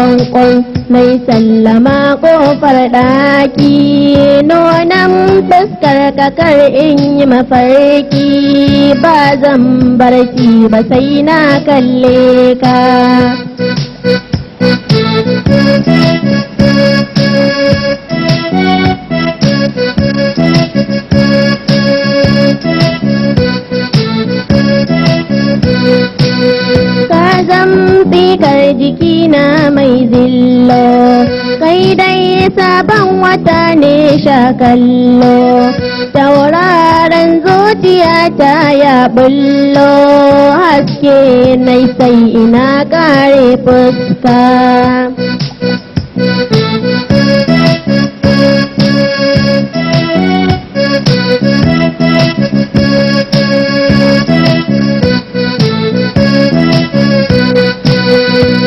kwankwan mai sallama kofar ɗaki nonon fuskar kakar in yi mafarki ba zan barci ba sai na kalle ka. Ka zamfikar jikina mai zillo kai dai sabon wata ne sha kallo tauraron zuciyata ya bullo haske nai sai ina kare fuska.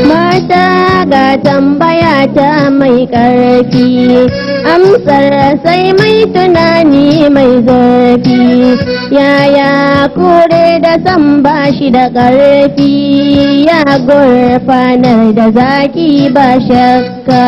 Mata ga tambaya ta mai ƙarfi amsar sai mai tunani mai zurfi yaya kure da san bashi da ƙarfi ya gurfanar da zaki ba shakka.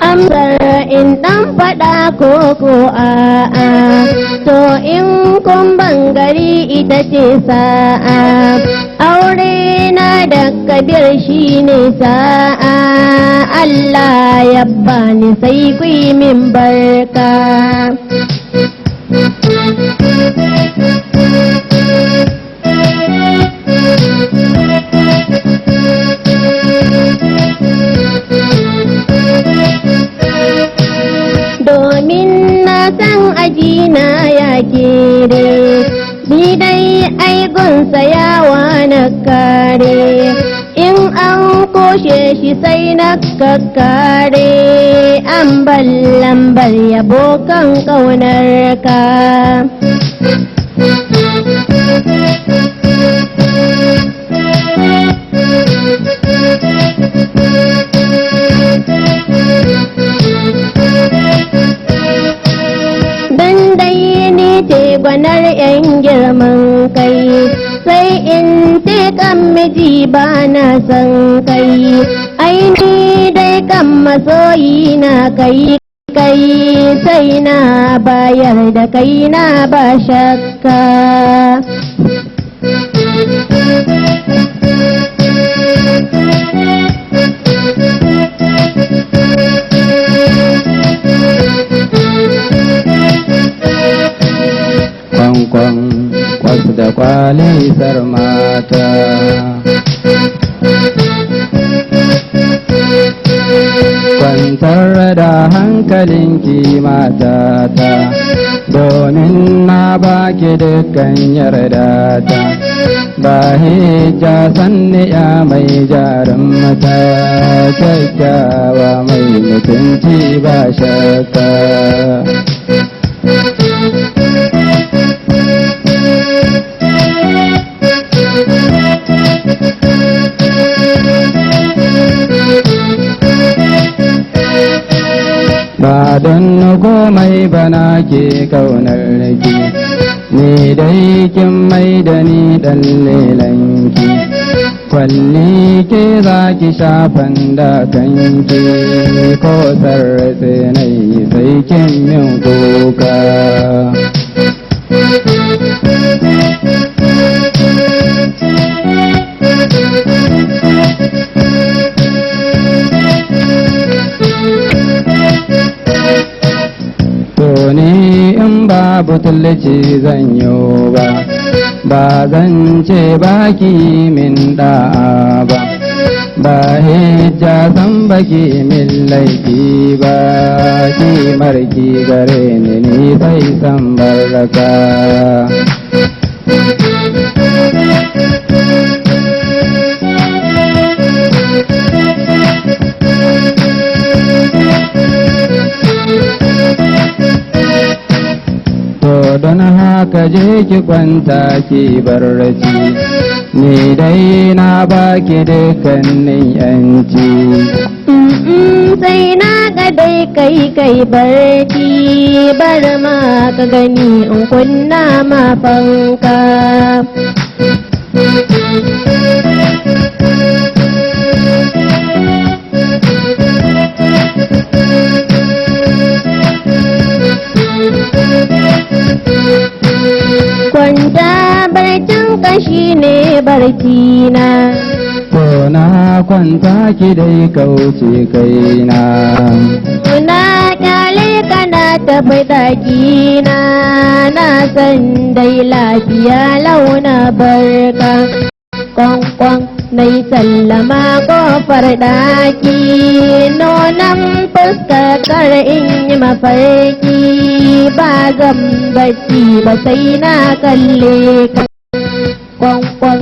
Amsar in ɗan faɗa ko a'a to in kun bangare ita ce sa'a aure na da Kabir shine sa'a Allah ya bani sai ku yi min barka. Domin na san ajina ya kere ni dai aigunsa yawa na kare in an koshe shi sai na kakkare an lambar yabo kan ƙaunar ka. Dan dai ni ce gwanar 'yan girman kai sai in te kan miji ba na san kai aini dai kan masoyi na kai sai na bayar da kai na ba shakka. Kwankwan kwasu da kwalisar mata kwantar da hankalinki matata domin na baki dukkan yardata ba hijja sanni ya mai jarin mata kyakkyawa mai mutunci ba shakka. Ba don komai bana ke kaunar ki ni dai kin mai da ni dan lelanki kwalli ke za ki shafan da kanki ko sarrafe na yi sai kin min kuka. Ni in babu tallace zan yi ba zan ce baki min da'a ba hijja san baki min laifi ba kimarki gare ni sai san baraka. Don haka je ki kwanta ki barci ni dai na baki dukkanin yanci. Sai na dai kai barci bar ma ka gani in kunna ma fanka. Kwanta barcin kashi ne barci na. To na kwanta ki dai kauce kaina. Na kyale kana tafi ɗakina na san dai lafiya launa barka. Kwankwan na yi sallama ƙofar ɗaki nonon fuskar kar in yi mafarki ba zan bacci ba sai na kalle ka. Kwankwan